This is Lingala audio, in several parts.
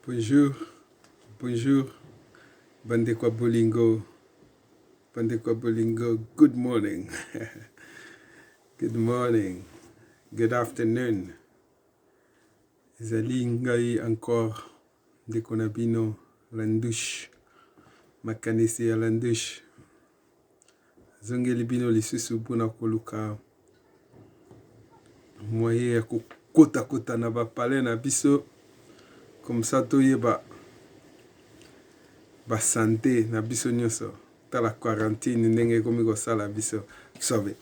Bonjour, bonjour, Bandekwa Bolingo, good morning, good morning, good afternoon. Ezali ngai encore ndeko na bino Landouche, makanisi ya Landouche. Zongeli bino lisusu mpona koluka moyen ya kokota na bapale na biso comme ça toyeba basante na biso nyonso tala quarantine ndenge ekomi kosala biso sobe.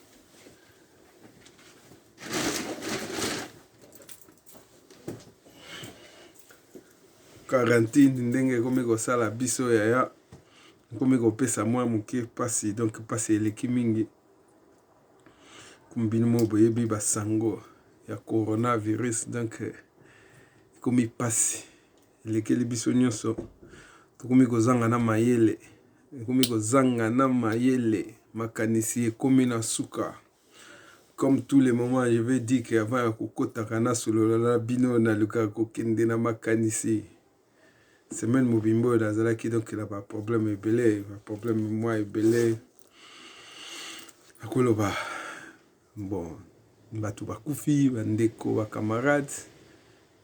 Quarantine ndenge ekomi kosala biso yaya ekomi kopesa mwa moke pasi, donc pasi eleki mingi kombino mo boyebi basango ya coronavirus, donc ekomi pasi elekeli biso nyonso tokomi kozanga na mayele, ekomi kozanga na mayele, makanisi ekomi na suka. Comme tous les moments, je vais dire qu'avant ya kokotaka na solola na bino na luka kokende na makanisi semaine mobimbo nazalaki donc na ba problème ebele, ba problème moi ebele akoloba bon bato bakufi bandeko ba camarades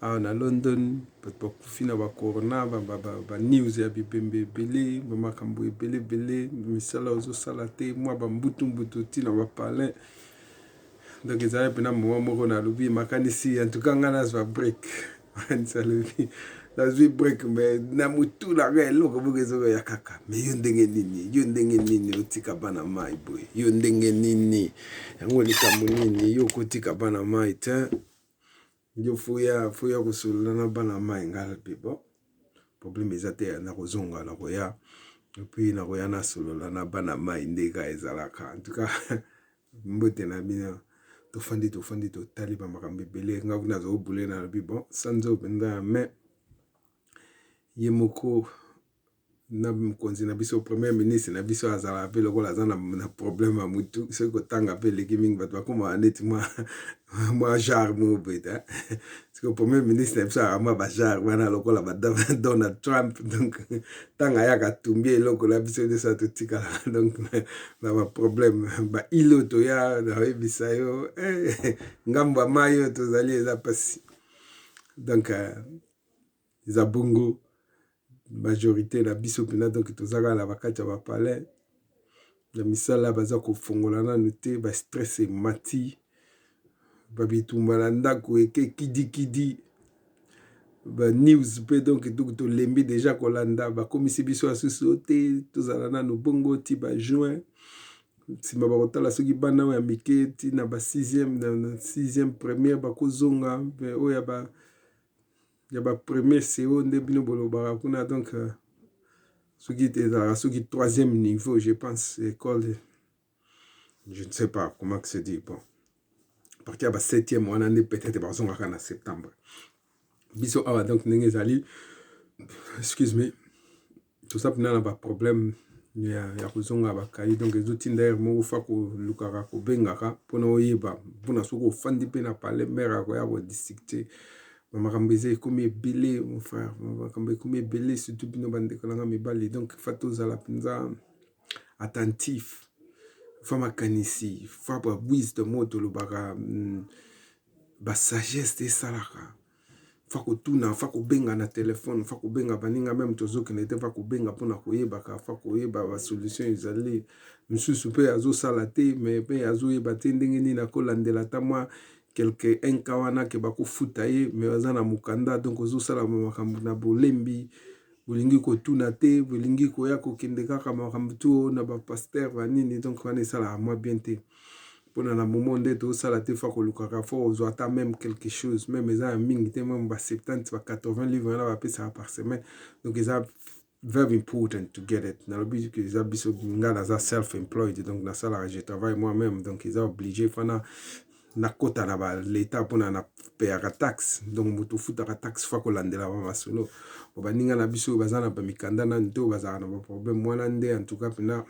awa na London, bato bakufi na ba corona ba news ya bibembe ebele, ba makambo ebele ebele, misala ozosala te, mwa ba mbutu tina ba palin. Donc ezali pena moment moko nalobi makanisi en tout cas nga nazwa break nalobi nazwi break, mais na mutu na ga eloko moko ezoko ya kaka, mais yo ndenge nini otika bana mai boye, yo ndenge nini yango likambo nini yo kotika bana mai te, yo fuya kosolola na bana mai ngala pe bon problème eza te na kozonga na koya epuis na koya na solola na bana mai ndeka ezalaka. En tout cas mbote na bino tofandi totali ba makambo ebele nga kuna zo bule na lobi bon sanzo benda mais ye moko na mkonzi na biso premier ministre na biso azala pe lokola aza na problème ya mutu soki kotanga pe eleki mingi bato bakoma neti mwa genre mo beta siko premier ministre na biso mwa bajar wana lokola ba Donald Trump, donc tanga yaka tumbi eloko na biso nyonso totikala donc na ba problème ba ilo toya na oyebisa yo ngambo ya mai oyo tozali eza pasi, donc eza bongo majorité na biso pena, donc tozaka na bakati ya bapalais na misala baza kofongola nanu te, ba stress emati, babitumba na ndako eke kidi ba news pe, donc tolembi déjà kolanda bakomisi biso asusu te tozala nanu bongo ti ba juin nsima bakotala soki bana oyo ya mike ti na ba 6e première bakozonga oyo ya ba premier CO nde bino bolobaka kuna, donc soki te ezalaka soki 3e niveau je pense école, je ne sais pas comment que se dit, bon partir ya ba 7e wana nde peut-être bazongaka na septembre biso awa, donc ndenge ezali excuse me toza mpena na ba problème ya kozonga bakai, donc ezotinda ere moko fa kolukaka kobengaka mpona oyeba mpona soki ofandi mpe na palais maire akoya kodisicte bamakambo eza ekomi ebele mon frère, bamakambo ekomi ebele surtout bino bandeko nanga mibali, donc fa tozala mpenza attentif, fa makanisi, fa ba wisdom oyo tolobaka basagesse esalaka, fa kotuna, fa kobenga na telefone, fa kobenga baninga meme tozokende te, fa kobenga mpona koyebaka, fa koyeba basolution ezali mosusu mpe azosala te, mais mpe azoyeba te ndenge nini akolandela ata mwa quelque enka wana ke bakofuta ye, mais baza na mokanda, donc ozosala makambo na bolembi, bolingi kotuna te, bolingi koya kokende kaka makambo tu na bapaster banini, donc wana esalaka mwa bien te mpona na moment nde tozosala te, fa kolukaka fo ozwa ata même quelque chose, même eza ya mingi te, même ba 70 ba 80 livres wana bapesaka par semaine, donc eza very important to get it. Nalobi que eza biso nga naza self-employed, donc nasalaka je travaille moi-même, donc eza obligé fana nakota na ba leta mpona na payaka taxe, donc moto futaka taxe fa kolandela ba masolo baninga na biso baza na bamikanda nanu te bazalaka na baproblème wana nde en tout cas pena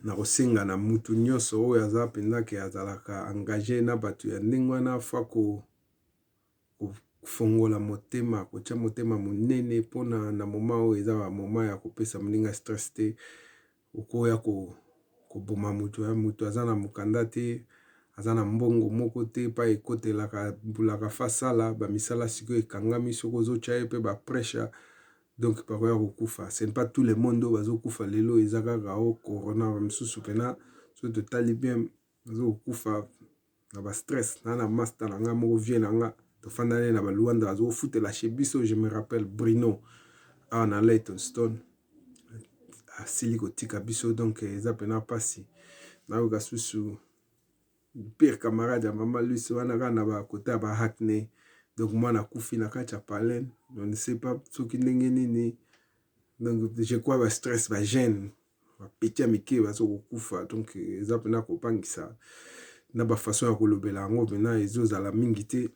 na kosenga na mutu nyonso oyo aza mpenza ke azalaka engagé na bato ya ndenge wana fa fongola motema kotia motema monene mpona na moma oyo eza ba moma ya kopesa moninga stress te okoya koboma mutu aza na mokanda te aza na mbongo moko te pa ekotelaka mbulaka fasala bamisala sikoyo ekangami soki ozotia ye mpe bapresha donc bakoya kokufa. Ce n'est pas tout le monde oyo bazokufa lelo eza kaka o corona bamisusu mpena soki totali bien bazokokufa na bastress na master na nga moko vie na nga tofandane na baluanda azofutela chez biso. Je me rappelle Bruno awa na Leytonstone asili kotika biso donc eza mpena mpasi nayoka susu pire camarade ya mama Luce wana kaka na bakota ya Hackney donc mwana akufi na kati ya Palen on ne sait pas soki ndenge nini donc je crois ba stress ba gêne bapeti ya mike bazokokufa donc eza mpena kopangisa na bafaçon ya kolobela yango mpena ezozala mingi te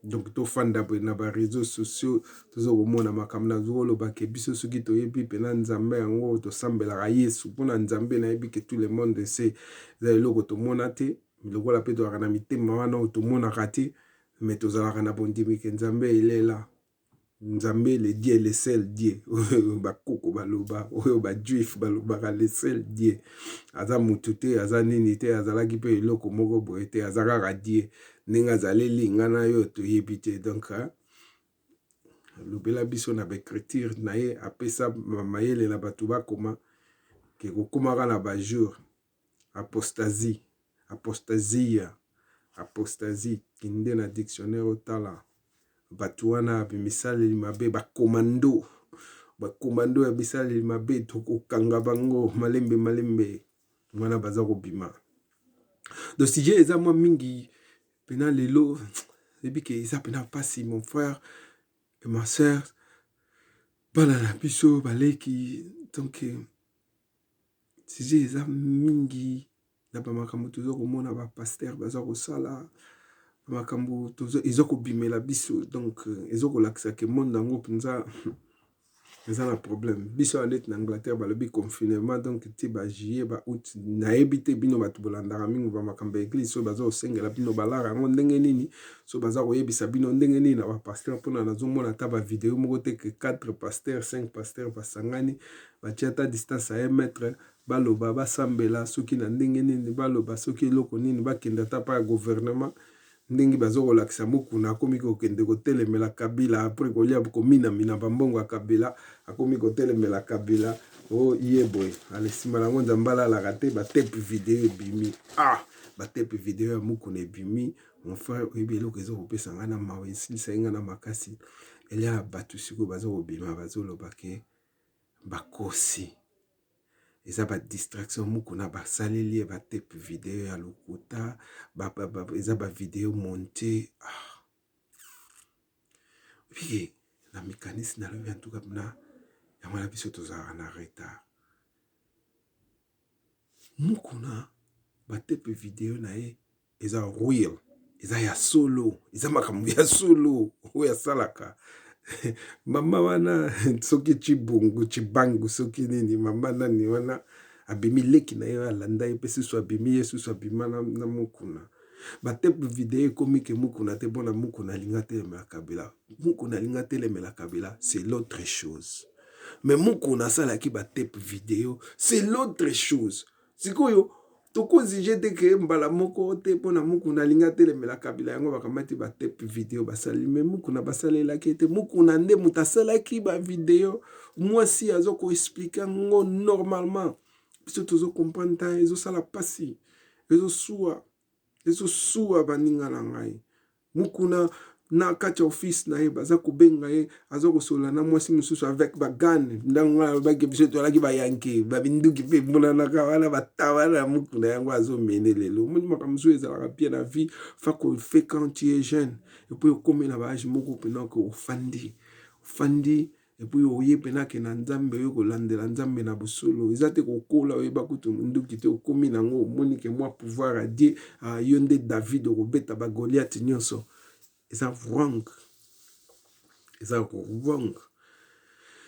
donc tofanda na bareseau sociaux tozokomona makambo nazolobake biso soki toyebi mpena nzambe yango tosambelaka yesu mpona nzambe nayebi ke tout le monde se eza eloko tomona te lokola mpe tozalaka na mitema wana oyo tomonaka te me tozalaka na bondimi ke nzambe elela nzambe le die le seul die oyo bakoko baloba oyo bajuif balobaka le seul die aza mutu te aza nini te azalaki mpe eloko moko boye te aza kaka die ndenge azaleli nga na yo toyebi te donc alobela biso na baécriture na ye apesa mayele na bato bakoma ke kokomaka na bajour apostasie kinde na dictionnaire otala bato wana bimisaleli mabe bakomando ya bisaleli mabe tokokanga bango malembe wana baza kobima. Donc sujet eza mwa mingi pena lelo ebi ke eza pena pasi mon frère et ma sœur bana na biso baleki donc sujet eza mingi na bamakambo tozokomona bapaster baza kosala makambo ezokobimela biso donc ezokolakisa ke monde yango mpenza eza na problème biso ya neti na Angleterre balobi confinement donc ti ba juillet ba août nayebi te bino bato bolandaka mingi bamakambo ya église so baza kosengela bino balara yango ndenge nini so baza koyebisa bino ndenge nini na bapaster mpona nazomona ata bavideo moko te ke 4 paster 5 paster basangani batia ata distance ya 1 mètre baloba basambela soki na ndenge nini baloba soki eloko nini bakende ata pa ya gouvernement ndenge bazokolakisa mokuna akomi kokende kotelemela Kabila apres kolia kominamina bambongo ya Kabila akomi kotelemela Kabila o ye boye ale nsima nango nzambe alalaka te batepe video ebimi batepe video ya mokuna ebimi mon frère oyebi eloko ezokopesa ngai na mawa esilisa ye ngai na makasi elia bato sikoyo bazokobima bazoloba ke bakosi eza ba distraction mokuna basaleli ye batepe video ya lokuta eza ba video monte puis na mécanisme na lobi en tout cas na yango na biso tozalaka na retard mokuna batepe video na ye eza real eza ya solo eza makambo ya solo oyo asalaka mama wana soki chibangu soki nini mama nani wana abimi leki na ye alanda ye mpe susu abimi ye susu abima na mokuna batepe video ekomi ke mokuna te mpona mokuna alinga telemela Kabila mokuna alinga telemela Kabila c'est l'autre chose mais mokuna asalaki batepe video c'est l'autre chose sikoyo tokozije te ke mbala moko te mpona mokuna alinga telemela Kabila yango bakamati batepe video basali me mokuna basalelaki te mokuna nde moto asalaki bavideo mwasi azokoexplike yango normalement biso tozokomprendre ta ezosala pasi ezosuwa baninga na ngai mokuna na kati ya office na ye baza kobenga ye azokosola na mwasi mosusu avec bagane ndango alobaki biso tolaki bayanke babinduki mpe emonanaka wana batawana ya mokuna yango azomene lelo omoni makambo mosusu ezalaka pie na vie fa kofe quand tu es jeune epuis okomi na baage moko mpena ke ofandi epuis oye mpena ke na nzambe oyo kolandela nzambe na bosolo eza te kokola oyeba kutu nduki te okomi nango omoni ke mwa pouvoir a die yo nde David okobeta bagoliath nyonso eza wrong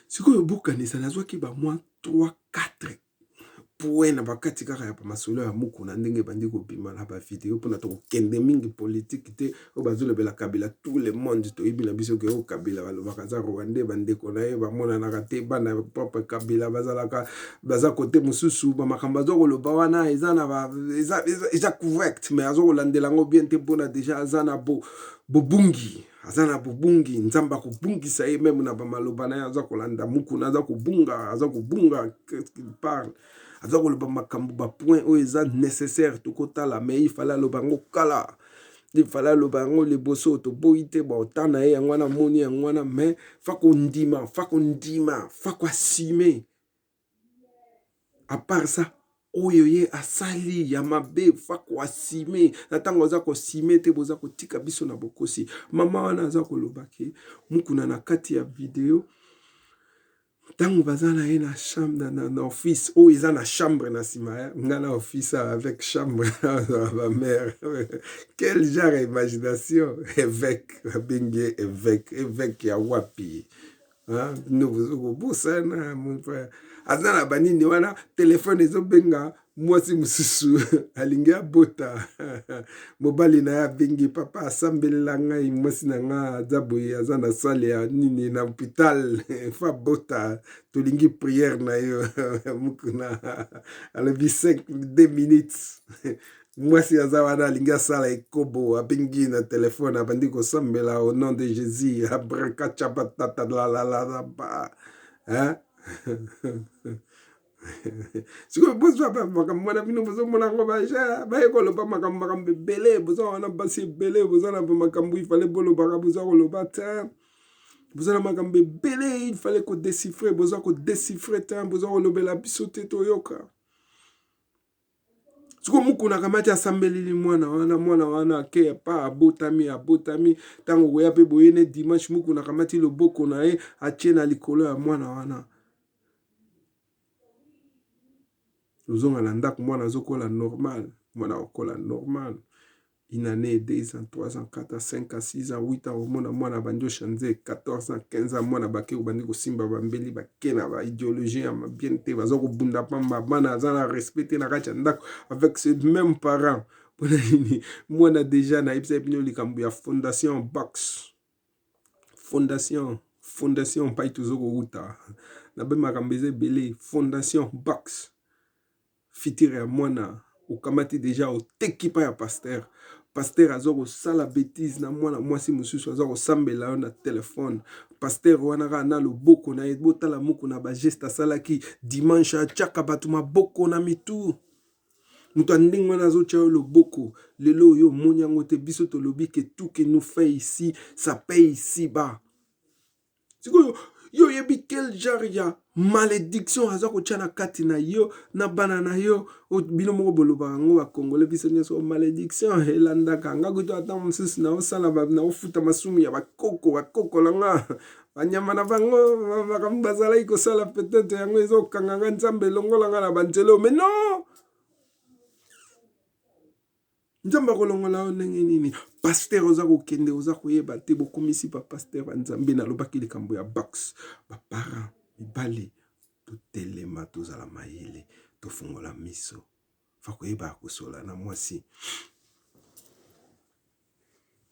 sikoyo bokanisa nazwaki bamwa 3-4 point na bakati kaka ya masolo ya muku na ndenge bandi kobima na ba video pona to kende mingi politique te o bazolobela Kabila tout le monde to ibina biso ke o Kabila balobaka za Rwandais bandeko na ye bamona na te bana propre Kabila baza kote mususu ba makambo azokoloba wana eza correct mais azokolandela ngo bien te mpona déjà azana bobungi azana bobungi nzamba kobungisa ye même na bamaloba na ye aza kolanda muku na aza kobunga qu'est-ce qu'il parle aza koloba makambo ba point oyo eza nécessaire tokotala mais il fallait aloba ngo kala il fallait aloba yango liboso toboyi te baota na ye yango wana moni yango wana mais fa kondima fa koassume à part ça oyo ye asali ya mabe fa koasime na ntango aza kosime te boza kotika biso na bokosi mama wana aza koloba ke mukuna na kati ya video ntango baza na ye na chambre na office oyo eza na chambre na nsima nga na office avec chambre ba mère quel genre imagination évêque babengi évêque ya wapi nobosana mon frère aza na banini wana telefone ezobenga mwasi mosusu alingi abota mobali na ye abengi papa asambelela ngai mwasi na nga aza boye aza na sale ya nini na hôpital fa bota tolingi prière na yo mukuna alobi 2 minutes mwasi aza wana alingi asala ekobo abengi na telefone abandi kosambela au nom de Jésus abrakachabatatalalaba sikoyo bozwa makambo wana bino bozomona yango baye koloba makambo ebele boza wana basi ebele boza na makambo ifale bolobaka boza koloba te boza na makambo ebele ifale kodesifre boza kodesifre te boza kolobela biso te toyoka siko mukuna kamati asambeleli mwana wana ake pa abotami tango koya pe boyene dimanche mukuna kamati loboko na ye atie na likolo ya mwana wana ozonga na ndako mwana azokola normal mwana okola normal une année 2 ans 3 ans 4 ans 5 ans 6 ans 8 ans omona mwana bandi ochanze 14 ans 15 ans mwana bake obandi kosimba bambeli bake na baidéologie ya bien te baza kobunda pamba bana aza na respect te na kati ya ndako avec ce même parent mpona nini mwana déjà nayebisa bino likambo ya fondation box fondation mpai tozokouta na be makambo eza ebele fondation box fitire ya mwana okamati déjà oteki pa ya paster aza kosala bétise na mwana mwasi mosusu aza kosambela yo na telefone paster wana kaka na loboko na ye botala moko na bageste asalaki dimanche atiaka bato maboko na mitu moto andenge wana azotia yo loboko lelo oyo omoni yango te biso tolobi ke tout que nous fait ici ça paye ici bas sikoyo yo yebi quel genre ya malédiction aza kotia na kati na yo na bana na yo bino moko bolobaka yango bakongole biso nyonso malédiction elandaka nga kuto ata mosusu na osala na ofuta masumu ya bakoko langa banyama na bango makambo bazalaki kosala peut-être yango ezokanganga nzambe elongolanga na banzelo mais non nzambe akolongola yo ndenge nini paster oza kokende oza koyeba te bokomisi bapaster banzambe nalobaki likambo ya box baparent mibali totelema tozala mayele tofungola miso fa koyebaka kosola na mwasi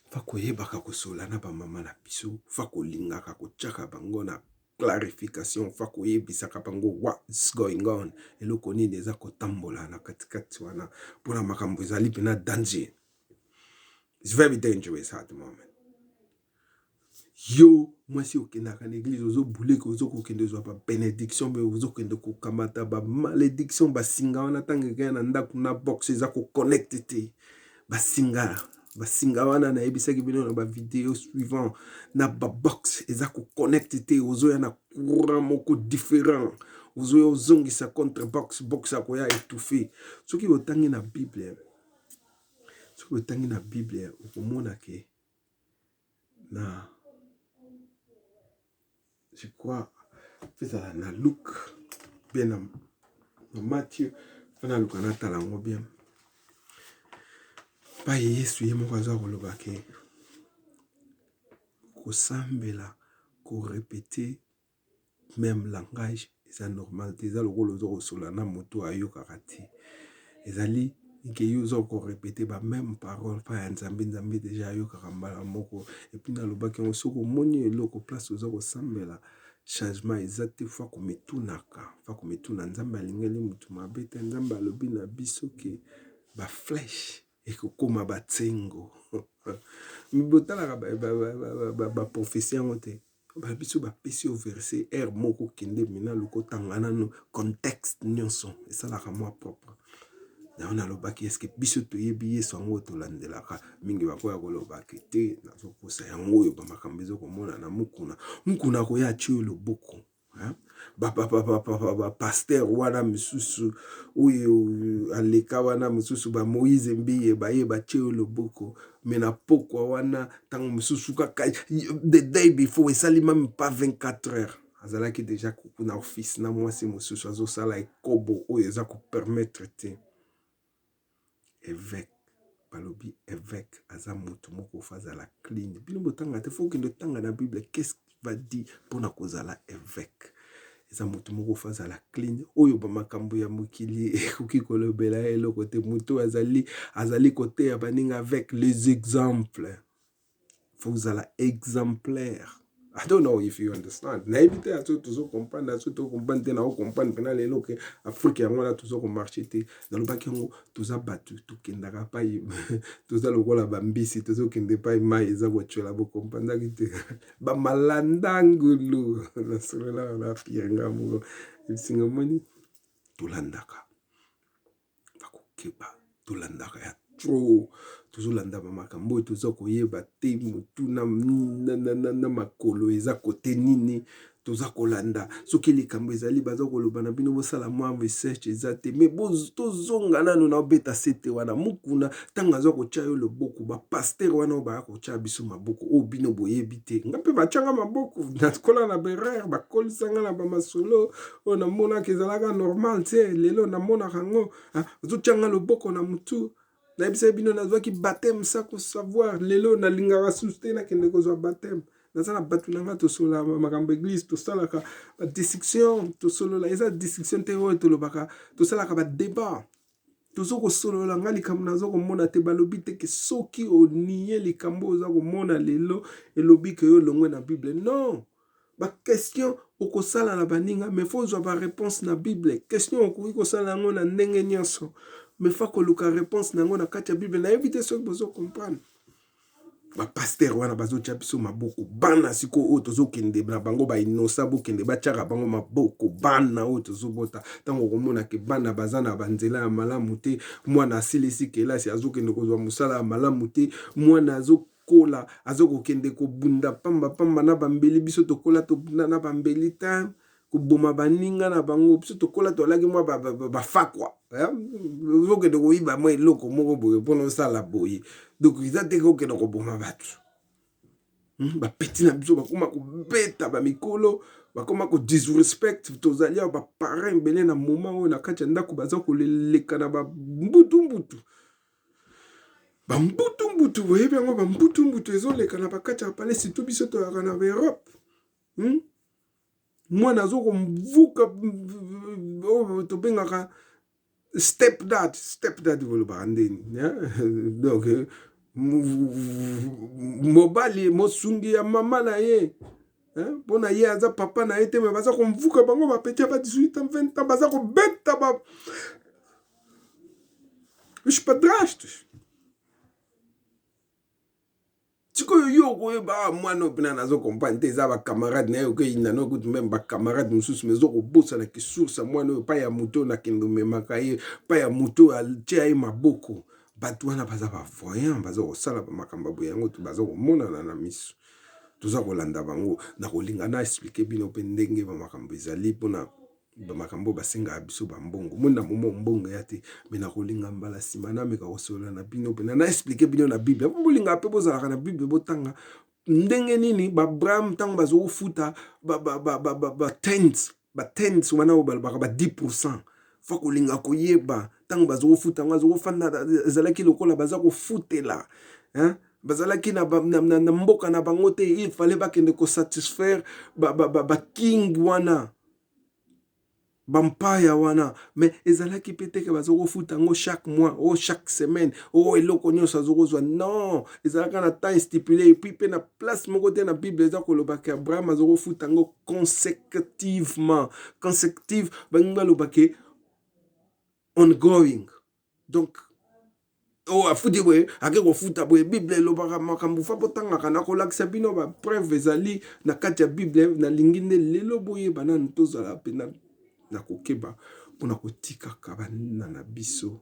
fa koyebaka kosola na bamama na biso fa kolingaka kotiaka bango na clarification fa koyebisaka bango what's going on eloko nini eza kotambola na katikati wana mpona makambo ezali mpena danger. It's very dangerous at the moment. Yo mwasi okendaka na église ozobuleka ozokokende ozwa ba bénédiction mpe ozokende kokamata ba malédiction basinga wana ntango ekaya na ndako na box eza koconnecte te basinga wana nayebisaki bino na bavideo suivant na babox eza koconnecte te ozoya na courant moko différent ozoya ozongisa contre box akoya étouffe soki otangi na bible okomona ke na je crois fezala na Luc bien na Matthieu fana luka natala yango bien pa Yesu ye moko aza koloba ke kosambela korepete même langage eza normal te eza lokola oza kosola na moto ayokaka te ezali ke yo oza korepete bameme parole mpa ya nzambe deja ayokaka mbala moko epuis nalobaki yango soki omoni eloko place oza kosambela changement eza te fa komituna nzambe alingeli motu mabe te nzambe alobi na biso ke baflèche ekokoma batsengo botalaka baprophétie yango te biso bapesi yo verset r moko kende mina lokotanga nano contexte nyonso esalaka mwa propre yango nalobaki eske biso toyebi yesu yango tolandelaka mingi bakoya kolobaki te nazokosa yango oyo bamakambo ezokomona na mukuna koya atie loboko bapaster wana misusu oyo aleka wana misusu bamoïse mbiye baye batie loboko me na pokwa wana ntango misusu kaka the day before esalima mpa 24 heures azalaki deja kuku na office na mwasi mosusu azosala ekobo oyo eza kopermettre te évêque balobi évêque aza motu moko fazala clean bino botanga te faut kende tanga na bible qu'est-ce qu'il va dire mpona kozala évêque eza motu moko fazala clean oyo bamakambo ya mokili ekoki kolobela eloko te motu azali kote ya baninga avec les exemples faut kozala exemplaire. I don't know if you understand. Na éviter à tout toujours comprendre, à tout comprendre, na comprendre pendant les locs Afrique yango na toujours marcher te. Dans le bac yango tous abatu, tout kendaka pa tous le kola bambisi, tous kende pa mai eza voiture la bo comprendre ki ba malandangulu na sola na pirenga mo. Singa moni tulandaka. Bakokeba tulandaka ya trop. Tozolanda bamakambo tozokoyeba te mutu na makolo eza kote nini tozakolanda soki likambo ezali bazokoloba na bino bosala mwa research eza te me tozonga nano na obeta sete wana mukuna ntango azokotia yo loboko bapaster wana oyo bakotia biso maboko oyo bino boyebi te nga mpe batianga maboko nakola na berere bakolisanga na bamasolo oyo namonaka ezalaka normal te lelo namonaka yango ozotianga loboko na mutu na ebisa bino nazwaki baptême sa ko savoir lelo na lingaka suste na kende kozwa baptême naza na batu nanga tosola makambo église tosalaka ba discussion tosolola eza discussion te oyo tolobaka tosalaka ba débat tozoko solola nga likambo nazo komona te balobi te ke soki onie likambo oza komona lelo elobi ke yo longwe na bible non ba question okosala na baninga mais faut zwa ba réponse na bible question okoki kosala yango na ndenge nyonso mais faut koluka réponse nango na kati ya bible na éviter soki bozo comprendre ba pasteur wana bazotia biso maboko bana siko oyo tozokende na bango ba inosa bokende batiaka bango maboko bana oyo tozobota ntango komona ke bana baza na banzela ya malamu te mwana asilisi kelasi azokende kozwa mosala ya malamu te mwana azokola azokokende kobunda pamba na bambeli biso tokola tobunda na bambeli ta koboma baninga na bango biso tokola tolaki mwa bafakwa ozokende koyiba mwa eloko moko boye mpona osala boye donc eza te kokende koboma bato bapeti na biso bakoma kobeta bamikolo bakoma kodisrespect tozali awa baparent ebele na moma oyo na kati ya ndako baza koleleka na bambutumbutu boyebi yango bambutumbutu ezoleka na bakati ya pale surtout biso toyaka na baeurope mwana azokomvuka oyo tobengaka stepdad volobaka ndeni donc mobali mosungi ya mama na ye mpona ye aza papa na ye te me baza komvuka bango bapeti ya ba 18 ans 20 ans baza kobeta bishpadrashte sikoyo yo koyeba mwana opena nazo comprendre te eza bakamarade na ye okeyinda nokuti meme bakamarade mosusu me ezokobosanaki source ya mwana oyo pa ya moto oyo nakende omemaka ye pa ya moto oyo atia ye maboko bato wana baza bavoyant baza kosala bamakambo boye yango baza komonana na miso toza kolanda bango na kolinga na explike bino mpe ndenge bamakambo ezali mpona bamakambo basengaka biso bambongo mona momo mbongo ya te me na kolinga mbala nsima nameka kosolola na bino mpe na explike bino na bible mpo bolinga mpe bozalaka na bible botanga ndenge nini babraham ntango bazokofuta batens wana oyo balobaka ba 10% fa kolinga koyeba ntango bazokofuta yango azokofanda ezalaki lokola baza kofutela bazalaki na mboka na bango te il fallait bakende kosatisfaire baking wana bampaya wana mais ezalaki pe teke bazokofuta yango chaque mois chaque semaine eloko nyonso azokozwa non ezalaka na temps stipulé et puis mpe na place moko te na bible eza kolobaki abraham azokofuta yango consécutive baningi balobaki ongoing donc afuti boye ake kofuta boye bible elobaka makambo fa botangaka na kolakisa bino bapreuve ezali na kati ya bible nalingi nde lelo boye banani tozala mpena na kokeba mpona kotikaka banina na biso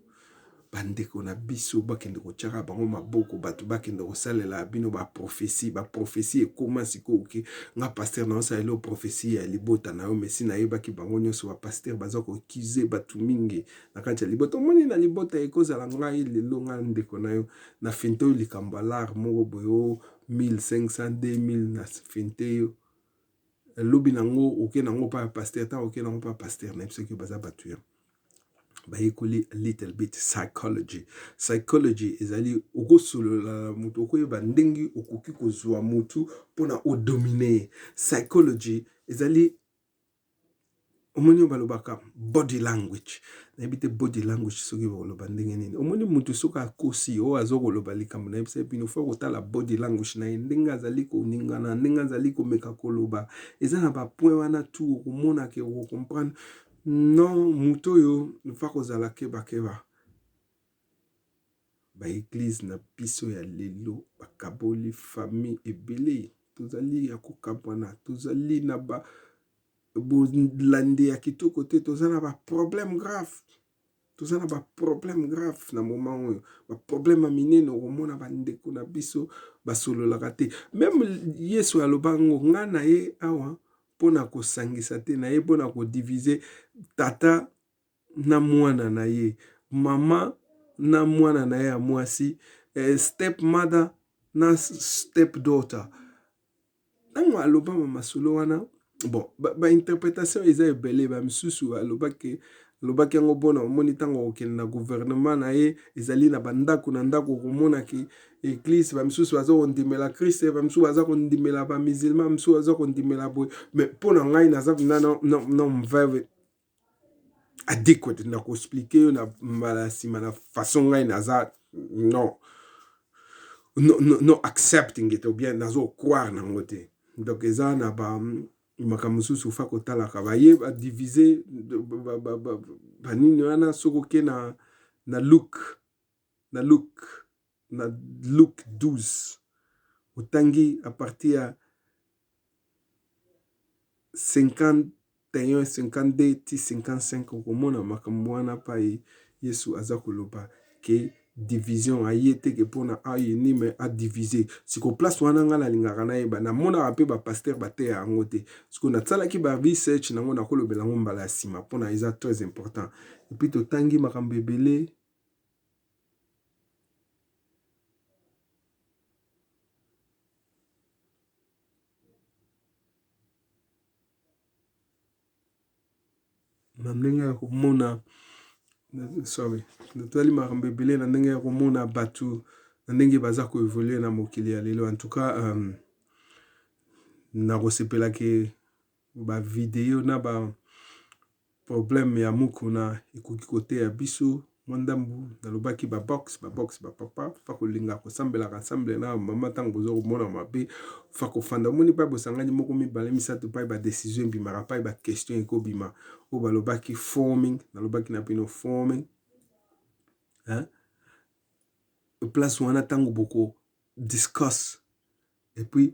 bandeko na biso bakende kotiaka bango maboko bato bakende kosalela bino baprofesi ekoma sikoyo oke nga paster na osalela profesi ya libota na yo mesi nayebaki bango nyonso bapaster baza kokize bato mingi na kati ya libota omoni na libota ekozala ngai lelo nga ndeko na yo na finte oyo likambo alar moko boyo 1500 2000 na finte yo lobi nango oke nango pa paster ta oke nango pa paster na biso ke baza bato ya bayekoli little bit psychology ezali okosolola mutu okoyeba ndenge okoki kozwa mutu mpona odomine psychology ezali omoni balobaka body language nayebi te body language soki bakoloba ndenge nini omoni mutu soki akosi oyo azokoloba likambo na yebisa bino fo kotala body language na ye ndenge azali koningana ndenge azali komeka koloba eza na bapoint wana tu okomonake okokomprendre non mutu oyo fa kozala kebakeba baeglise na biso ya lelo bakaboli famille ebele tozali ya kokabwana tozali na bolande ya kitoko te toza na baproblème grave na moment oyo baproblème ya minene okomona bandeko na biso basololaka te meme yesu alobango nga na ye awa mpona kosangisa te na ye mpona kodivise tata na mwana na ye mama na mwana na ye ya mwasi step mother na step daughter ntango alobama masolo wana bon bainterprétation eza ebele bamisusu alobaki yango mpona omoni ntango okende na gouvernement na ye ezali na bandako na ndako okomonaki église bamisusu baza kondimela kriste bamisusu baza kondimela bamusulman bamisusu baza kondimela boye mais mpona ngai naza no mveve adequate na koexplike yo na mbala nsima na façon ngai naza no accepting it ou bien nazo croire nango te donc eza na makambo mosusu fa kotalaka baye badivise banini wana soki oke na Luke 12 otangi a partir ya 51 52 ti 55 okomona makambo wana pa yesu aza koloba ke division aye teke mpona ayini me adivise siko place wana nga nalingaka nayeba namonaka mpe bapaster bateya yango te siko nasalaki baresearch nango nakolobela yango mbala ya nsima mpona eza très important epuis totangi makambo ebele na ndenge ya komona natali makambo ebele na ndenge ya komona bato na ndenge baza koevolue na mokili ya lelo en tout cas nakosepelaki bavideo na baproblème ya mokuna ekoki koteya biso mwa ndambu nalobaki babox bapapa fa kolinga kosambelaka ensemble na mama ntango boza komona mabe fa kofanda omoni mpa bosangani moko mibale misato mpai badesizio ebimaka mpai baquestion ekobima oyo balobaki forming nalobaki na bino forming place wana ntango boko discuss epuis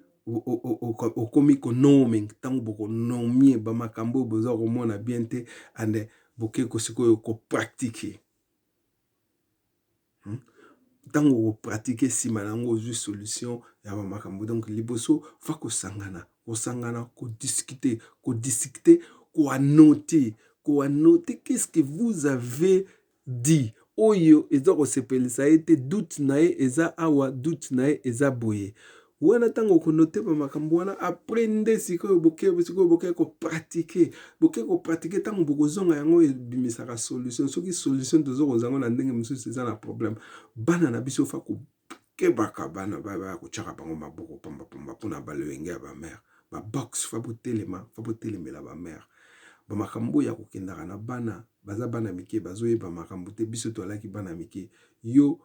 okomi konoming ntango bokonomie bamakambo oyo boza komona bien te ande boke kosikoyo kopratike ntango kopratike nsima nango ozwi solution ya bamakambo donc liboso fa kosangana kodiskute koanote qu'est-ce que vous avez dit oyo eza kosepelisa ye te doute na ye eza awa doute na ye eza boye wana ntango okonote bamakambo wana apres nde sikoyo boke kopratike ntango bokozonga yango ebimisaka solution soki solution tozokozango na ndenge mosusu eza na problème bana na biso fa kokebaka bana baya kotiaka bango maboko pambapamba mpona balewenge ya bamare babox fa botelemela bamare bamakambo ya kokendaka na bana baza bana mike bazoyeba makambo te biso toalaki bana mike yo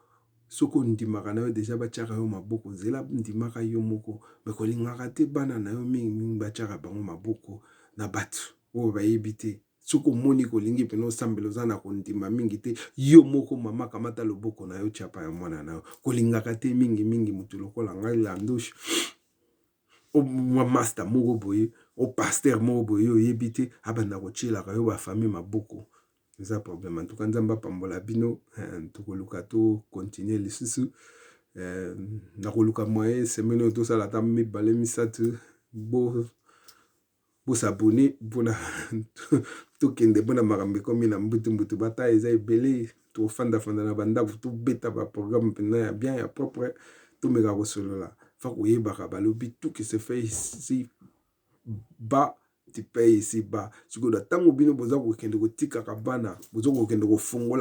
soko ndimaka na yo deja batiaka yo maboko nzela ndimaka yo moko me kolingaka te bana na yo mingi batiaka bango maboko na bato oyo bayebi te soko omoni kolingi pene osambela oza na kondima mingi te yo moko mama kamata loboko na yo tiapa ya mwana na yo kolingaka te mingi mutu lokola ngai Landoshe mwa master moko boye o pasteur moko boye oyebi te abanda kotielaka yo bafamille maboko eza problème en tout cas nzambe apambola bino tokoluka to continuer lisusu nakoluka moyen semaine oyo tosala ata 2-3 bosabone mpona tokende mpona makambo ekomi na mbutu bata eza ebele tofandafanda na bandako tobeta baprogramme mpena ya bien ya propre tomeka kosolola fa koyebaka balobi tout qui se fait ici bas tu payes ici bas sikoyo ntango bino boza kokende kotikaka bana boza kokende kofungola